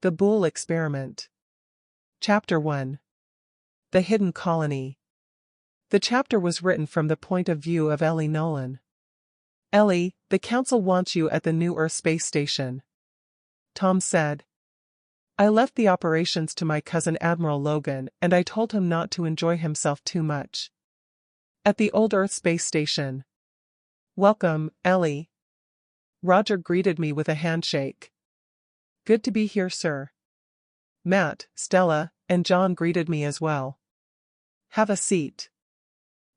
The Bhull Experiment. Chapter 1. The Hidden Colony. The chapter was written from the point of view of Ellie Nolan. Ellie, the Council wants you at the New Earth space station. Tom said. I left the operations to my cousin Admiral Logan, and I told him not to enjoy himself too much. At the Old Earth space station. Welcome, Ellie. Roger greeted me with a handshake. Good to be here, sir. Matt, Stella, and John greeted me as well. Have a seat.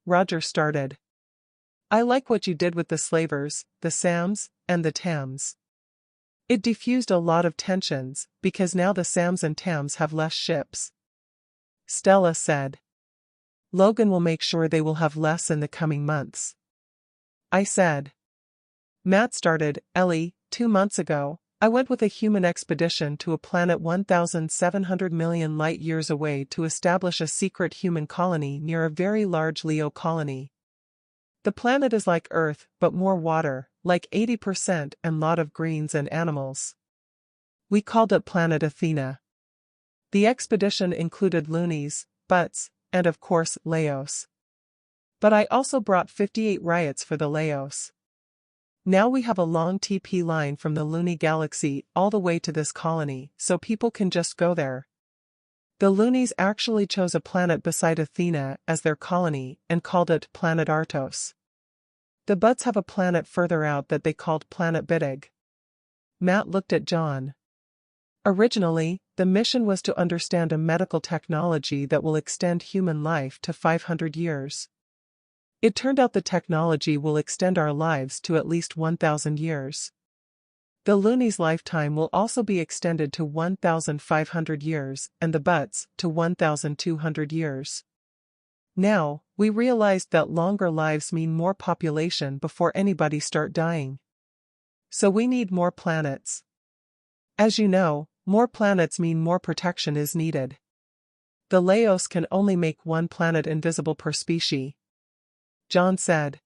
Roger started. I like what you did with the slavers, the Sams, and the Tams. It diffused a lot of tensions, because now the Sams and Tams have less ships. Stella said. Logan will make sure they will have less in the coming months. I said. Matt started. Ellie, 2 months ago, I went with a human expedition to a planet 1,700 million light-years away to establish a secret human colony near a very large Leo colony. The planet is like Earth, but more water, like 80%, and lot of greens and animals. We called it Planet Athena. The expedition included loonies, butts, and of course, Laos. But I also brought 58 riots for the Laos. Now we have a long TP line from the Looney Galaxy all the way to this colony, so people can just go there. The loonies actually chose a planet beside Athena as their colony and called it Planet Artos. The butts have a planet further out that they called Planet Bidig. Matt looked at John. Originally, the mission was to understand a medical technology that will extend human life to 500 years. It turned out the technology will extend our lives to at least 1,000 years. The loonies' lifetime will also be extended to 1,500 years, and the butts to 1,200 years. Now, we realized that longer lives mean more population before anybody start dying. So we need more planets. As you know, more planets mean more protection is needed. The Laos can only make one planet invisible per species. John said.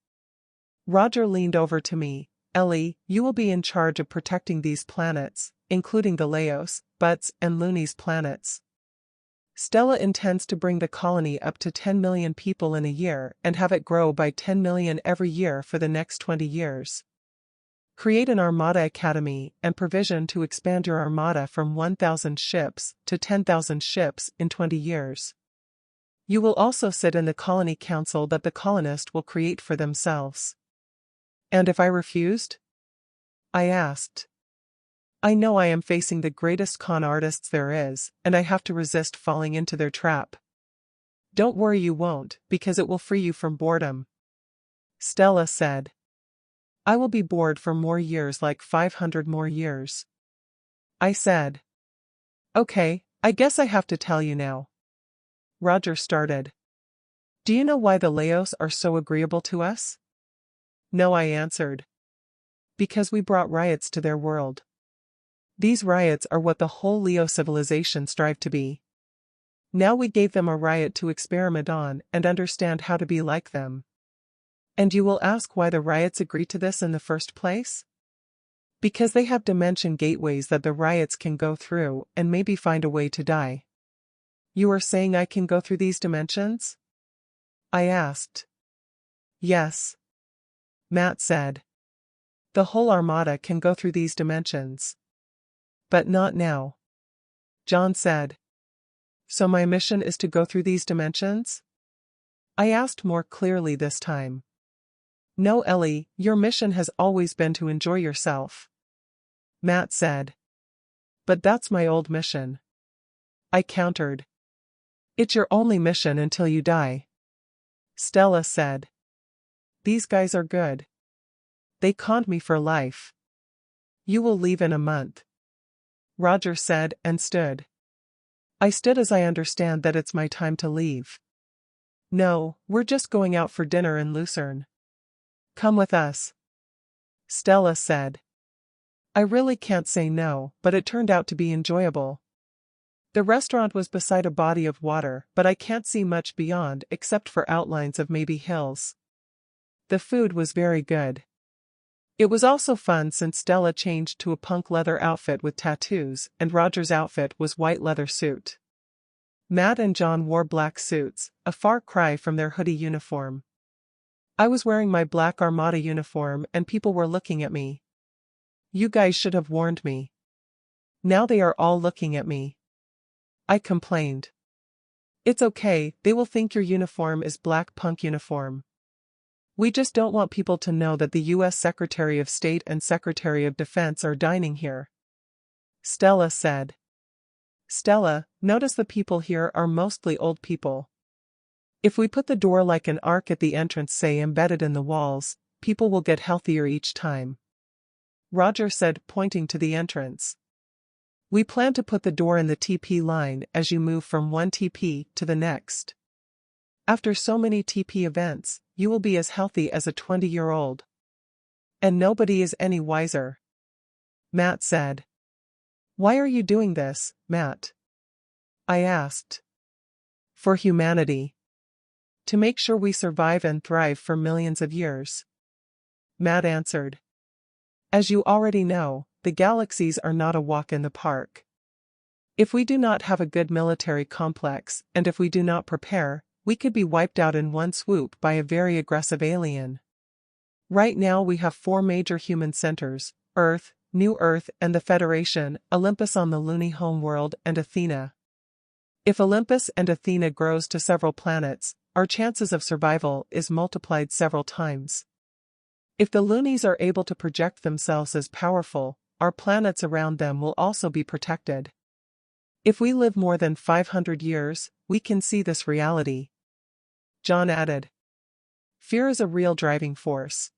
Roger leaned over to me. Ellie, you will be in charge of protecting these planets, including the Laos, butts, and loonies planets. Stella intends to bring the colony up to 10 million people in a year and have it grow by 10 million every year for the next 20 years. Create an Armada Academy and provision to expand your Armada from 1,000 ships to 10,000 ships in 20 years. You will also sit in the colony council that the colonists will create for themselves. And if I refused? I asked. I know I am facing the greatest con artists there is, and I have to resist falling into their trap. Don't worry, you won't, because it will free you from boredom. Stella said. I will be bored for more years, like 500 more years. I said. Okay, I guess I have to tell you now. Roger started. Do you know why the Laos are so agreeable to us? No, I answered. Because we brought riots to their world. These riots are what the whole Leo civilization strive to be. Now we gave them a riot to experiment on and understand how to be like them. And you will ask why the riots agree to this in the first place? Because they have dimension gateways that the riots can go through and maybe find a way to die. You are saying I can go through these dimensions? I asked. Yes. Matt said. The whole Armada can go through these dimensions. But not now. John said. So my mission is to go through these dimensions? I asked more clearly this time. No, Ellie, your mission has always been to enjoy yourself. Matt said. But that's my old mission. I countered. It's your only mission until you die. Stella said. These guys are good. They conned me for life. You will leave in a month. Roger said and stood. I stood as I understand that it's my time to leave. No, we're just going out for dinner in Lucerne. Come with us. Stella said. I really can't say no, but it turned out to be enjoyable. The restaurant was beside a body of water, but I can't see much beyond except for outlines of maybe hills. The food was very good. It was also fun since Stella changed to a punk leather outfit with tattoos and Roger's outfit was white leather suit. Matt and John wore black suits, a far cry from their hoodie uniform. I was wearing my black Armada uniform and people were looking at me. You guys should have warned me. Now they are all looking at me. I complained. It's okay, they will think your uniform is black punk uniform. We just don't want people to know that the US Secretary of State and Secretary of Defense are dining here. Stella said. Stella, notice the people here are mostly old people. If we put the door like an arc at the entrance, say embedded in the walls, people will get healthier each time. Roger said, pointing to the entrance. We plan to put the door in the TP line as you move from one TP to the next. After so many TP events, you will be as healthy as a 20-year-old. And nobody is any wiser. Matt said. Why are you doing this, Matt? I asked. For humanity. To make sure we survive and thrive for millions of years. Matt answered. As you already know, the galaxies are not a walk in the park. If we do not have a good military complex, and if we do not prepare, we could be wiped out in one swoop by a very aggressive alien. Right now we have 4 major human centers: Earth, New Earth and the Federation, Olympus on the loony homeworld, and Athena. If Olympus and Athena grows to several planets, our chances of survival is multiplied several times. If the loonies are able to project themselves as powerful, our planets around them will also be protected. If we live more than 500 years, we can see this reality. John added. Fear is a real driving force.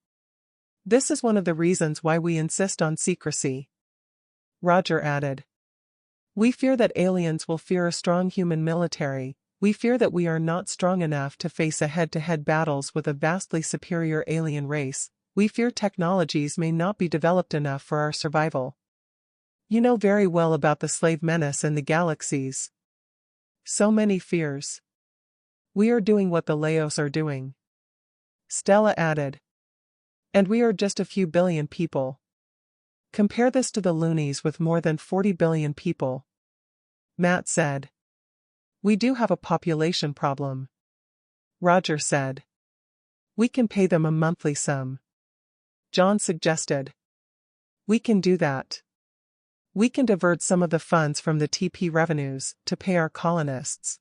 This is one of the reasons why we insist on secrecy. Roger added. We fear that aliens will fear a strong human military. We fear that we are not strong enough to face a head-to-head battles with a vastly superior alien race. We fear technologies may not be developed enough for our survival. You know very well about the slave menace in the galaxies. So many fears. We are doing what the Laos are doing. Stella added. And we are just a few billion people. Compare this to the loonies with more than 40 billion people. Matt said. We do have a population problem. Roger said. We can pay them a monthly sum. John suggested. We can do that. We can divert some of the funds from the TP revenues to pay our colonists.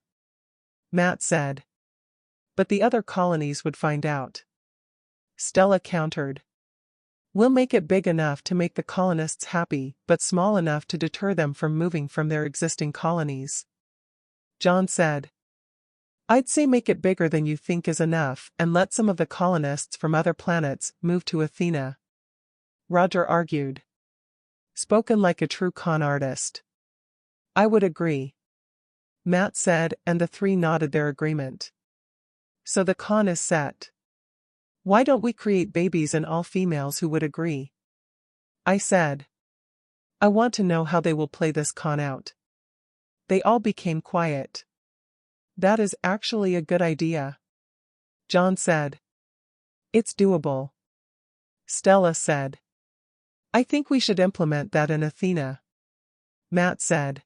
Matt said. But the other colonies would find out. Stella countered. We'll make it big enough to make the colonists happy, but small enough to deter them from moving from their existing colonies. John said. I'd say make it bigger than you think is enough and let some of the colonists from other planets move to Athena. Roger argued. Spoken like a true con artist. I would agree. Matt said, and the 3 nodded their agreement. So the con is set. Why don't we create babies and all females who would agree? I said. I want to know how they will play this con out. They all became quiet. That is actually a good idea. John said. It's doable. Stella said. I think we should implement that in Athena. Matt said.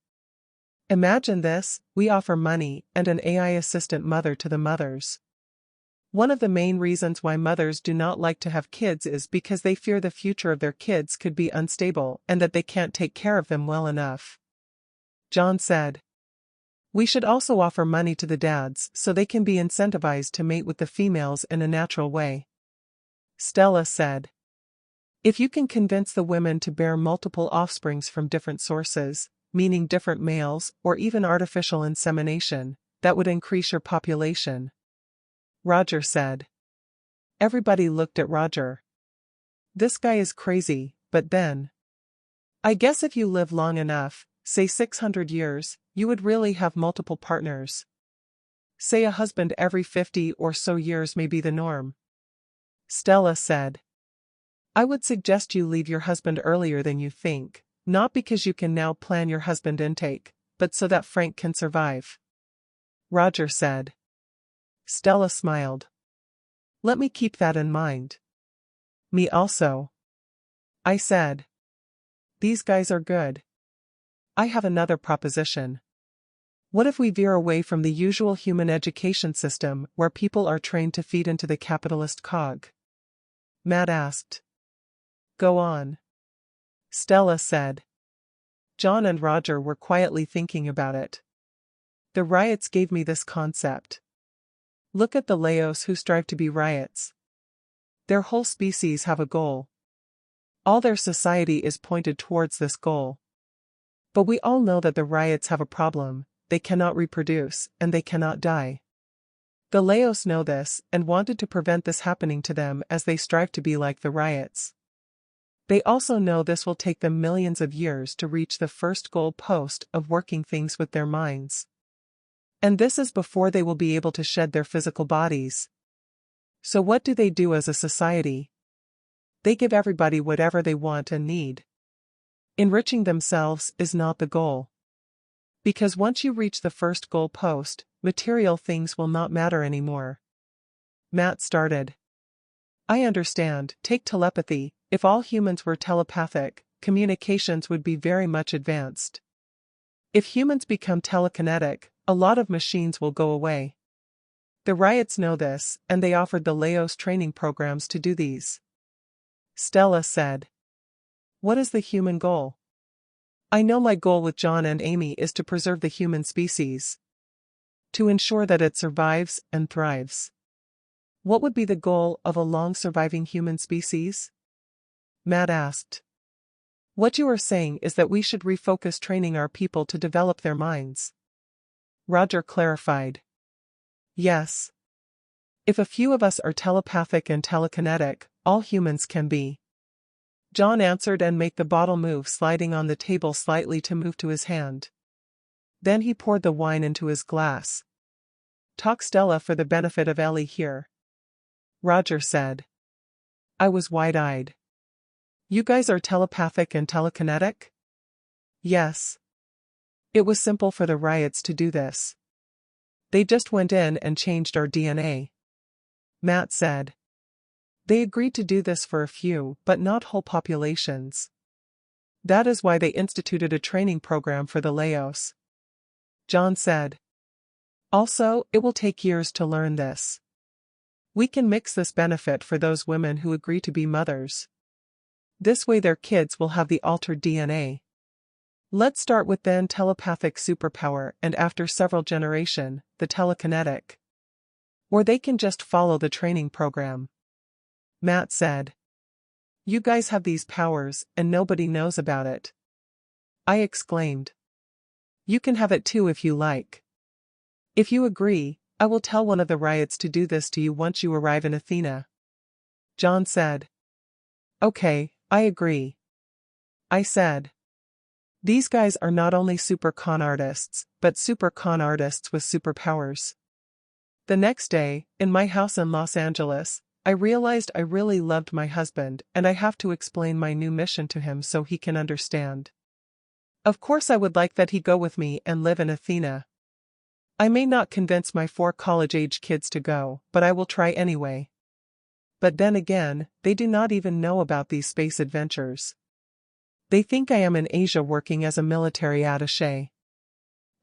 Imagine this, we offer money and an AI assistant mother to the mothers. One of the main reasons why mothers do not like to have kids is because they fear the future of their kids could be unstable and that they can't take care of them well enough. John said. We should also offer money to the dads so they can be incentivized to mate with the females in a natural way. Stella said. If you can convince the women to bear multiple offsprings from different sources, meaning different males or even artificial insemination, that would increase your population. Roger said. Everybody looked at Roger. This guy is crazy, but then. I guess if you live long enough, say 600 years, you would really have multiple partners. Say a husband every 50 or so years may be the norm. Stella said. I would suggest you leave your husband earlier than you think, not because you can now plan your husband intake, but so that Frank can survive. Roger said. Stella smiled. Let me keep that in mind. Me also. I said. These guys are good. I have another proposition. What if we veer away from the usual human education system where people are trained to feed into the capitalist cog? Matt asked. Go on. Stella said. John and Roger were quietly thinking about it. The riots gave me this concept. Look at the Laos who strive to be riots. Their whole species have a goal. All their society is pointed towards this goal. But we all know that the riots have a problem: they cannot reproduce, and they cannot die. The Laos know this, and wanted to prevent this happening to them as they strive to be like the riots. They also know this will take them millions of years to reach the first goal post of working things with their minds. And this is before they will be able to shed their physical bodies. So what do they do as a society? They give everybody whatever they want and need. Enriching themselves is not the goal. Because once you reach the first goal post, material things will not matter anymore. Matt started. I understand. Take telepathy. If all humans were telepathic, communications would be very much advanced. If humans become telekinetic, a lot of machines will go away. The riots know this, and they offered the Laos training programs to do these. Stella said. What is the human goal? I know my goal with John and Amy is to preserve the human species. To ensure that it survives and thrives. What would be the goal of a long-surviving human species? Matt asked. What you are saying is that we should refocus training our people to develop their minds. Roger clarified. Yes. If a few of us are telepathic and telekinetic, all humans can be. John answered and made the bottle move, sliding on the table slightly to move to his hand. Then he poured the wine into his glass. Talk Stella for the benefit of Ellie here. Roger said. I was wide-eyed. You guys are telepathic and telekinetic? Yes. It was simple for the riots to do this. They just went in and changed our DNA. Matt said. They agreed to do this for a few, but not whole populations. That is why they instituted a training program for the Laos. John said. Also, it will take years to learn this. We can mix this benefit for those women who agree to be mothers. This way their kids will have the altered DNA. Let's start with then telepathic superpower and after several generation, the telekinetic. Or they can just follow the training program. Matt said. You guys have these powers and nobody knows about it. I exclaimed. You can have it too if you like. If you agree, I will tell one of the riots to do this to you once you arrive in Athena. John said. Okay, I agree. I said. These guys are not only super con artists, but super con artists with superpowers. The next day, in my house in Los Angeles, I realized I really loved my husband and I have to explain my new mission to him so he can understand. Of course I would like that he go with me and live in Athena. I may not convince my 4 college-age kids to go, but I will try anyway. But then again, they do not even know about these space adventures. They think I am in Asia working as a military attaché.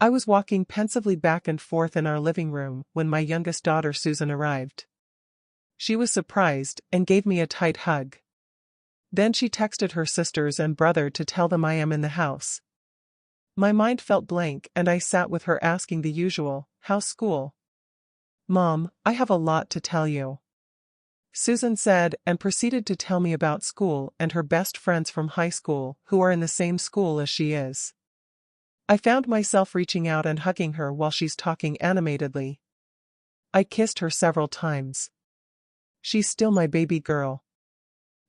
I was walking pensively back and forth in our living room when my youngest daughter Susan arrived. She was surprised and gave me a tight hug. Then she texted her sisters and brother to tell them I am in the house. My mind felt blank and I sat with her asking the usual, how's school? Mom, I have a lot to tell you. Susan said and proceeded to tell me about school and her best friends from high school who are in the same school as she is. I found myself reaching out and hugging her while she's talking animatedly. I kissed her several times. She's still my baby girl.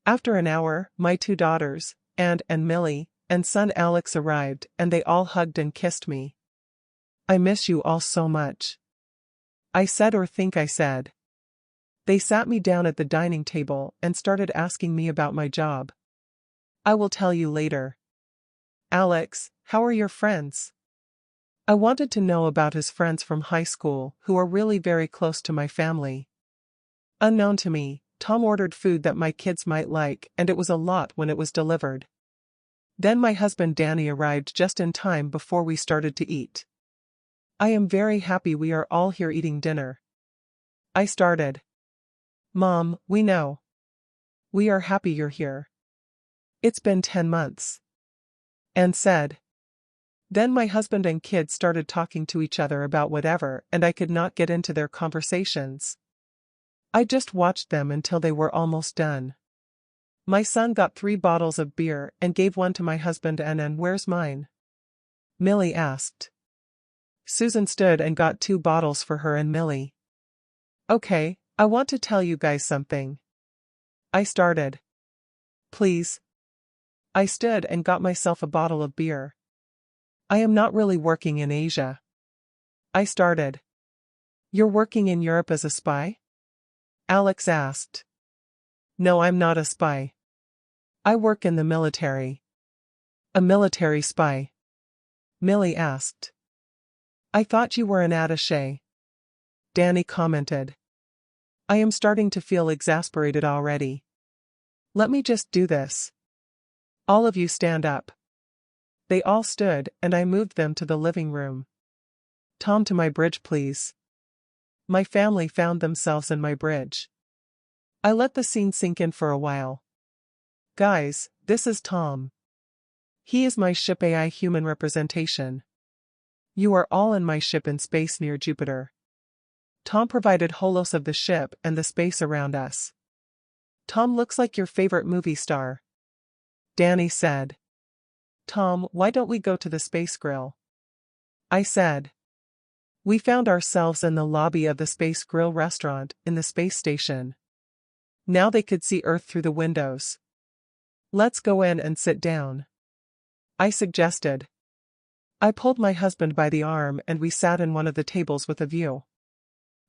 After an hour, my 2 daughters, Anne and Millie, and son Alex arrived and they all hugged and kissed me. I miss you all so much. I said or think I said. They sat me down at the dining table and started asking me about my job. I will tell you later. Alex, how are your friends? I wanted to know about his friends from high school who are really very close to my family. Unknown to me, Tom ordered food that my kids might like, and it was a lot when it was delivered. Then my husband Danny arrived just in time before we started to eat. I am very happy we are all here eating dinner. I started. Mom, we know. We are happy you're here. It's been 10 months. Anne said. Then my husband and kids started talking to each other about whatever, and I could not get into their conversations. I just watched them until they were almost done. My son got 3 bottles of beer and gave one to my husband and where's mine? Millie asked. Susan stood and got 2 bottles for her and Millie. Okay, I want to tell you guys something. I started. Please. I stood and got myself a bottle of beer. I am not really working in Asia. I started. You're working in Europe as a spy? Alex asked. No, I'm not a spy. I work in the military. A military spy? Millie asked. I thought you were an attaché. Danny commented. I am starting to feel exasperated already. Let me just do this. All of you stand up. They all stood, and I moved them to the living room. Tom, to my bridge, please. My family found themselves in my bridge. I let the scene sink in for a while. Guys, this is Tom. He is my ship AI human representation. You are all in my ship in space near Jupiter. Tom provided holos of the ship and the space around us. Tom looks like your favorite movie star. Danny said. Tom, why don't we go to the Space Grill? I said. We found ourselves in the lobby of the Space Grill restaurant in the space station. Now they could see Earth through the windows. Let's go in and sit down. I suggested. I pulled my husband by the arm and we sat in one of the tables with a view.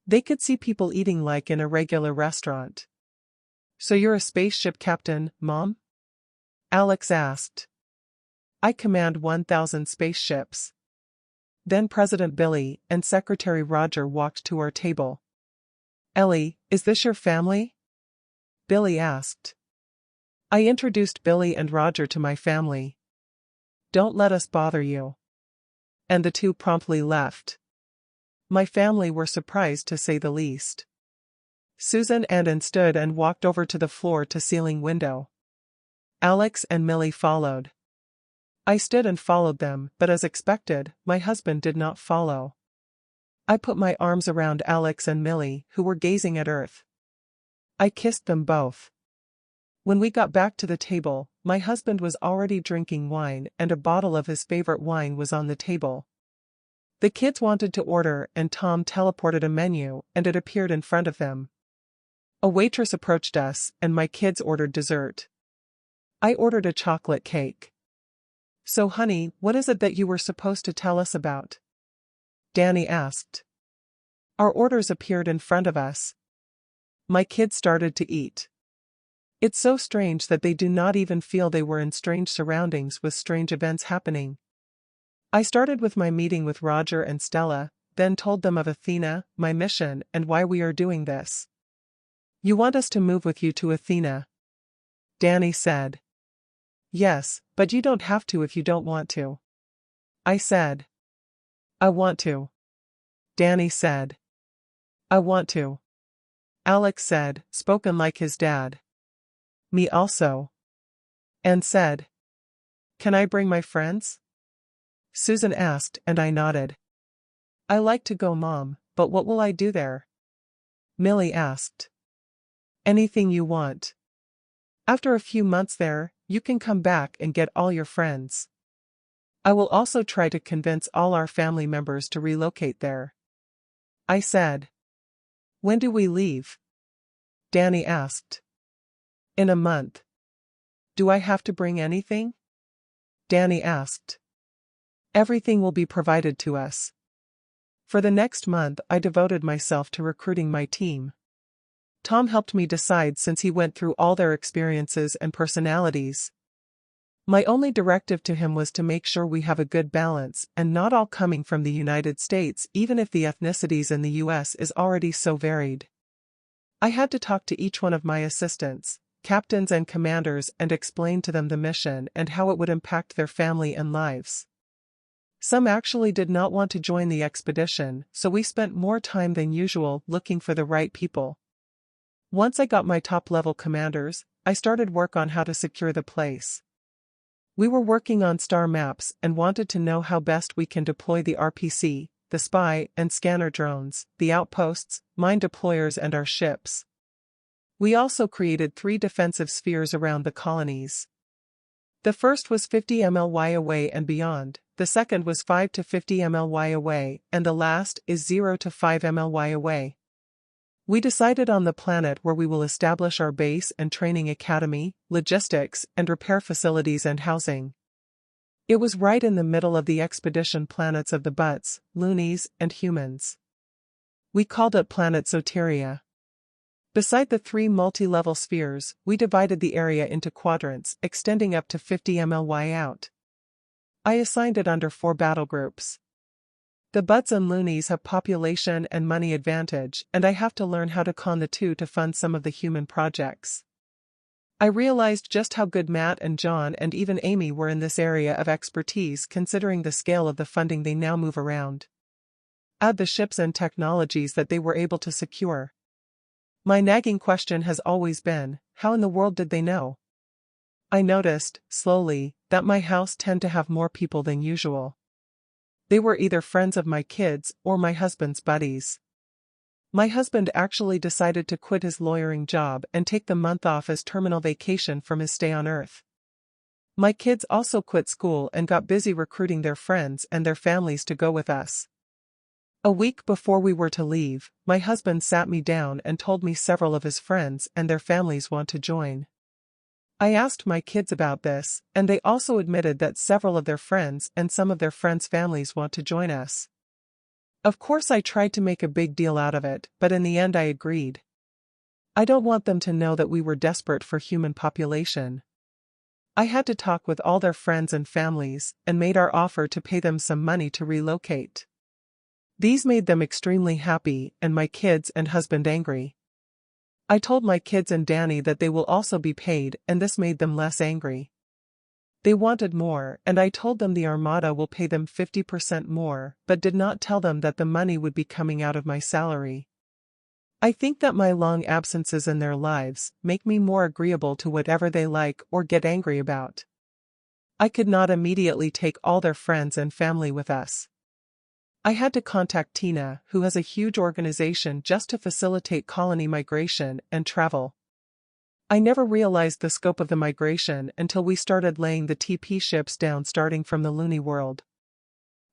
They could see people eating like in a regular restaurant. So you're a spaceship captain, Mom? Alex asked. I command 1,000 spaceships. Then President Billy and Secretary Roger walked to our table. Ellie, is this your family? Billy asked. I introduced Billy and Roger to my family. Don't let us bother you. And the two promptly left. My family were surprised to say the least. Susan and Anne stood and walked over to the floor-to-ceiling window. Alex and Millie followed. I stood and followed them, but as expected, my husband did not follow. I put my arms around Alex and Millie, who were gazing at Earth. I kissed them both. When we got back to the table, my husband was already drinking wine and a bottle of his favorite wine was on the table. The kids wanted to order and Tom teleported a menu and it appeared in front of them. A waitress approached us and my kids ordered dessert. I ordered a chocolate cake. So honey, what is it that you were supposed to tell us about? Danny asked. Our orders appeared in front of us. My kids started to eat. It's so strange that they do not even feel they were in strange surroundings with strange events happening. I started with my meeting with Roger and Stella, then told them of Athena, my mission, and why we are doing this. You want us to move with you to Athena? Danny said. Yes, but you don't have to if you don't want to. I said. I want to. Danny said. I want to. Alex said, spoken like his dad. Me also. Anne said. Can I bring my friends? Susan asked and I nodded. I like to go, Mom, but what will I do there? Millie asked. Anything you want. After a few months there, you can come back and get all your friends. I will also try to convince all our family members to relocate there. I said. When do we leave? Danny asked. In a month. Do I have to bring anything? Danny asked. Everything will be provided to us. For the next month, I devoted myself to recruiting my team. Tom helped me decide since he went through all their experiences and personalities. My only directive to him was to make sure we have a good balance and not all coming from the United States even if the ethnicities in the US is already so varied. I had to talk to each one of my assistants, captains and commanders and explain to them the mission and how it would impact their family and lives. Some actually did not want to join the expedition, so we spent more time than usual looking for the right people. Once I got my top-level commanders, I started work on how to secure the place. We were working on star maps and wanted to know how best we can deploy the RPC, the spy and scanner drones, the outposts, mine deployers and our ships. We also created 3 defensive spheres around the colonies. The first was 50 mly away and beyond, the second was 5 to 50 mly away, and the last is 0 to 5 mly away. We decided on the planet where we will establish our base and training academy, logistics and repair facilities and housing. It was right in the middle of the expedition planets of the Butts, Loonies, and humans. We called it Planet Soteria. Beside the 3 multi-level spheres, we divided the area into quadrants, extending up to 50 mly out. I assigned it under 4 battle groups. The Butts and Loonies have population and money advantage, and I have to learn how to con the two to fund some of the human projects. I realized just how good Matt and John and even Amy were in this area of expertise considering the scale of the funding they now move around. Add the ships and technologies that they were able to secure. My nagging question has always been, how in the world did they know? I noticed, slowly, that my house tended to have more people than usual. They were either friends of my kids or my husband's buddies. My husband actually decided to quit his lawyering job and take the month off as terminal vacation from his stay on Earth. My kids also quit school and got busy recruiting their friends and their families to go with us. A week before we were to leave, my husband sat me down and told me several of his friends and their families want to join. I asked my kids about this, and they also admitted that several of their friends and some of their friends' families want to join us. Of course I tried to make a big deal out of it, but in the end I agreed. I don't want them to know that we were desperate for human population. I had to talk with all their friends and families, and made our offer to pay them some money to relocate. These made them extremely happy, and my kids and husband angry. I told my kids and Danny that they will also be paid, and this made them less angry. They wanted more, and I told them the Armada will pay them 50% more, but did not tell them that the money would be coming out of my salary. I think that my long absences in their lives make me more agreeable to whatever they like or get angry about. I could not immediately take all their friends and family with us. I had to contact Tina, who has a huge organization just to facilitate colony migration and travel. I never realized the scope of the migration until we started laying the TP ships down starting from the Looney world.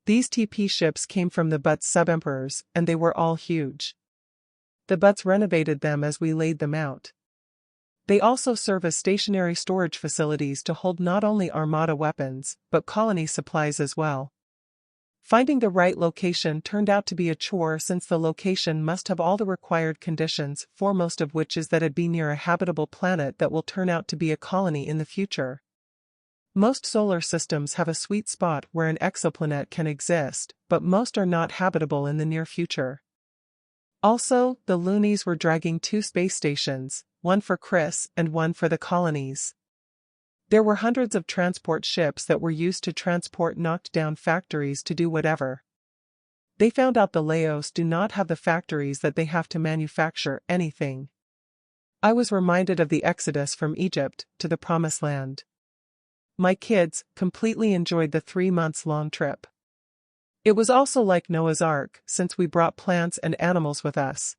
These TP ships came from the Butts sub-emperors, and they were all huge. The Butts renovated them as we laid them out. They also serve as stationary storage facilities to hold not only Armada weapons, but colony supplies as well. Finding the right location turned out to be a chore since the location must have all the required conditions, foremost of which is that it be near a habitable planet that will turn out to be a colony in the future. Most solar systems have a sweet spot where an exoplanet can exist, but most are not habitable in the near future. Also, the Loonies were dragging 2 space stations, one for Chris and one for the colonies. There were hundreds of transport ships that were used to transport knocked-down factories to do whatever. They found out the Laos do not have the factories that they have to manufacture anything. I was reminded of the exodus from Egypt to the Promised Land. My kids completely enjoyed the 3-month-long trip. It was also like Noah's Ark, since we brought plants and animals with us.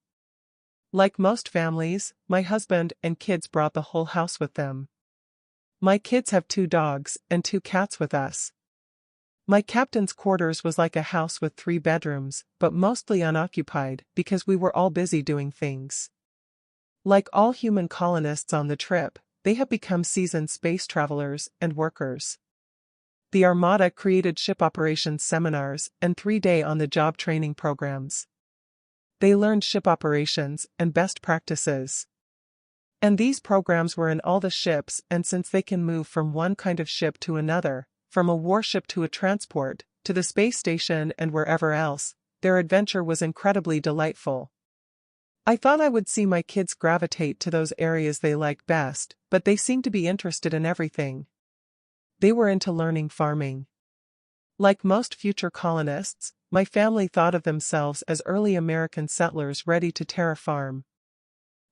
Like most families, my husband and kids brought the whole house with them. My kids have 2 dogs and 2 cats with us. My captain's quarters was like a house with 3 bedrooms, but mostly unoccupied because we were all busy doing things. Like all human colonists on the trip, they have become seasoned space travelers and workers. The Armada created ship operations seminars and 3-day on-the-job training programs. They learned ship operations and best practices. And these programs were in all the ships, and since they can move from one kind of ship to another, from a warship to a transport, to the space station and wherever else, their adventure was incredibly delightful. I thought I would see my kids gravitate to those areas they like best, but they seemed to be interested in everything. They were into learning farming. Like most future colonists, my family thought of themselves as early American settlers ready to terraform.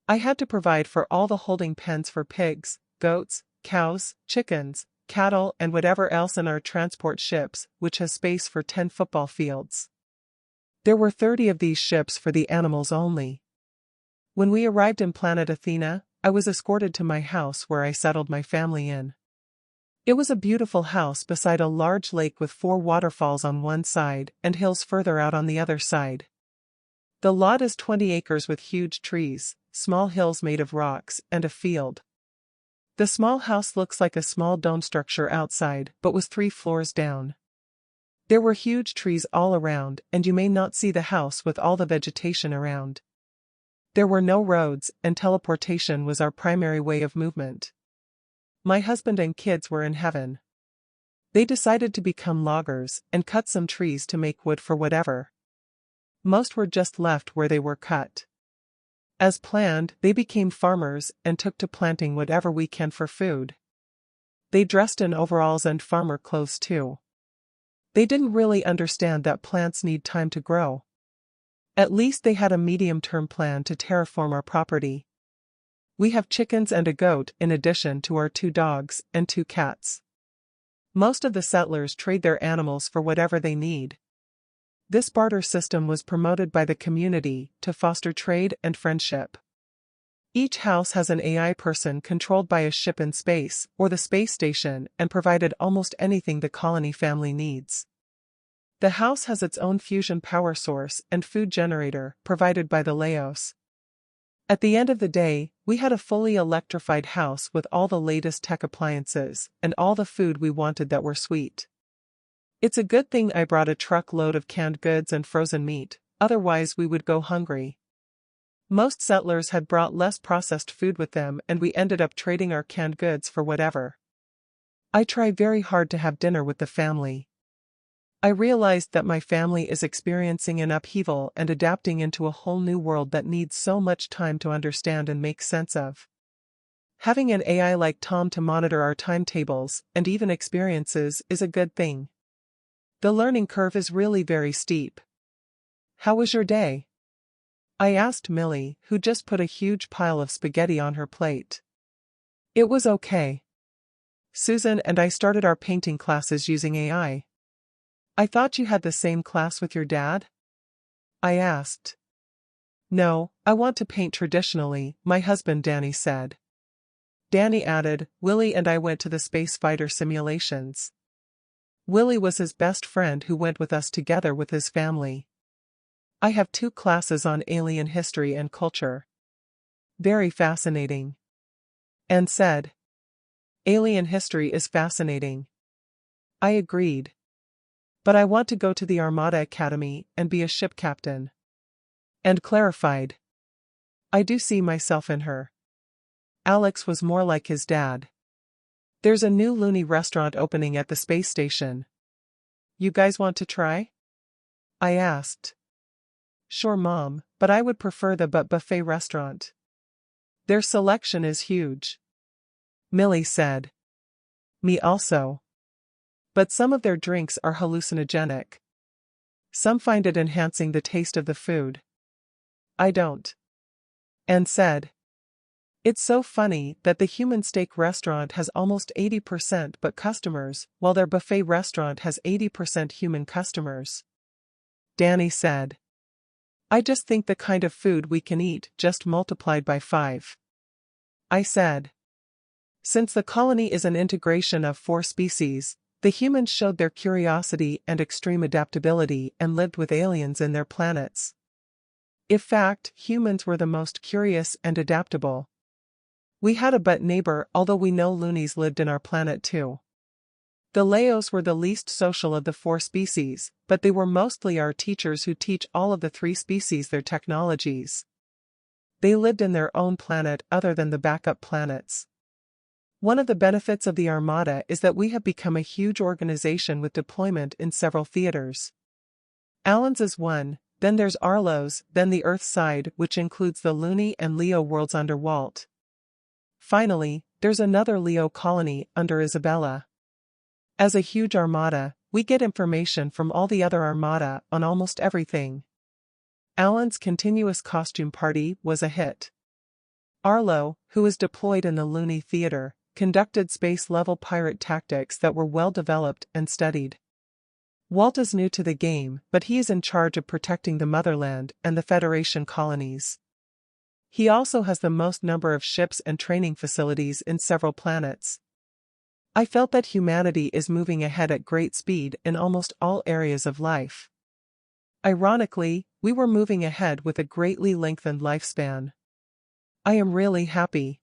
I had to provide for all the holding pens for pigs, goats, cows, chickens, cattle, and whatever else in our transport ships, which has space for 10 football fields. There were 30 of these ships for the animals only. When we arrived in Planet Athena, I was escorted to my house where I settled my family in. It was a beautiful house beside a large lake with 4 waterfalls on one side and hills further out on the other side. The lot is 20 acres with huge trees, small hills made of rocks, and a field. The small house looks like a small dome structure outside, but was 3 floors down. There were huge trees all around, and you may not see the house with all the vegetation around. There were no roads, and teleportation was our primary way of movement. My husband and kids were in heaven. They decided to become loggers and cut some trees to make wood for whatever. Most were just left where they were cut. As planned, they became farmers and took to planting whatever we can for food. They dressed in overalls and farmer clothes too. They didn't really understand that plants need time to grow. At least they had a medium-term plan to terraform our property. We have chickens and a goat in addition to our 2 dogs and 2 cats. Most of the settlers trade their animals for whatever they need. This barter system was promoted by the community to foster trade and friendship. Each house has an AI person controlled by a ship in space or the space station and provided almost anything the colony family needs. The house has its own fusion power source and food generator provided by the Laos. At the end of the day, we had a fully electrified house with all the latest tech appliances and all the food we wanted that were sweet. It's a good thing I brought a truckload of canned goods and frozen meat, otherwise we would go hungry. Most settlers had brought less processed food with them and we ended up trading our canned goods for whatever. I try very hard to have dinner with the family. I realized that my family is experiencing an upheaval and adapting into a whole new world that needs so much time to understand and make sense of. Having an AI like Tom to monitor our timetables and even experiences is a good thing. The learning curve is really very steep. How was your day? I asked Millie, who just put a huge pile of spaghetti on her plate. It was okay. Susan and I started our painting classes using AI. I thought you had the same class with your dad? I asked. No, I want to paint traditionally, my husband Danny said. Danny added, Willie and I went to the space fighter simulations. Willie was his best friend who went with us together with his family. I have 2 classes on alien history and culture. Very fascinating. Anne said. Alien history is fascinating. I agreed. But I want to go to the Armada Academy and be a ship captain. And clarified. I do see myself in her. Alex was more like his dad. There's a new loony restaurant opening at the space station. You guys want to try? I asked. Sure, Mom, but I would prefer the buffet restaurant. Their selection is huge. Millie said. Me also. But some of their drinks are hallucinogenic. Some find it enhancing the taste of the food. I don't. Anne said. It's so funny that the human steak restaurant has almost 80% but customers, while their buffet restaurant has 80% human customers. Danny said. I just think the kind of food we can eat just multiplied by 5. I said. Since the colony is an integration of 4 species, the humans showed their curiosity and extreme adaptability and lived with aliens in their planets. In fact, humans were the most curious and adaptable. We had a butt neighbor, although we know loonies lived in our planet too. The Laos were the least social of the 4 species, but they were mostly our teachers who teach all of the 3 species their technologies. They lived in their own planet other than the backup planets. One of the benefits of the Armada is that we have become a huge organization with deployment in several theaters. Allen's is one, Then there's Arlo's, then the Earth side, which includes the Looney and Leo worlds under Walt. Finally, there's another Leo colony under Isabella. As a huge armada, we get information from all the other armada on almost everything. Alan's continuous costume party was a hit. Arlo, who was deployed in the Looney Theater, conducted space-level pirate tactics that were well developed and studied. Walt is new to the game, but he is in charge of protecting the motherland and the Federation colonies. He also has the most number of ships and training facilities in several planets. I felt that humanity is moving ahead at great speed in almost all areas of life. Ironically, we were moving ahead with a greatly lengthened lifespan. I am really happy.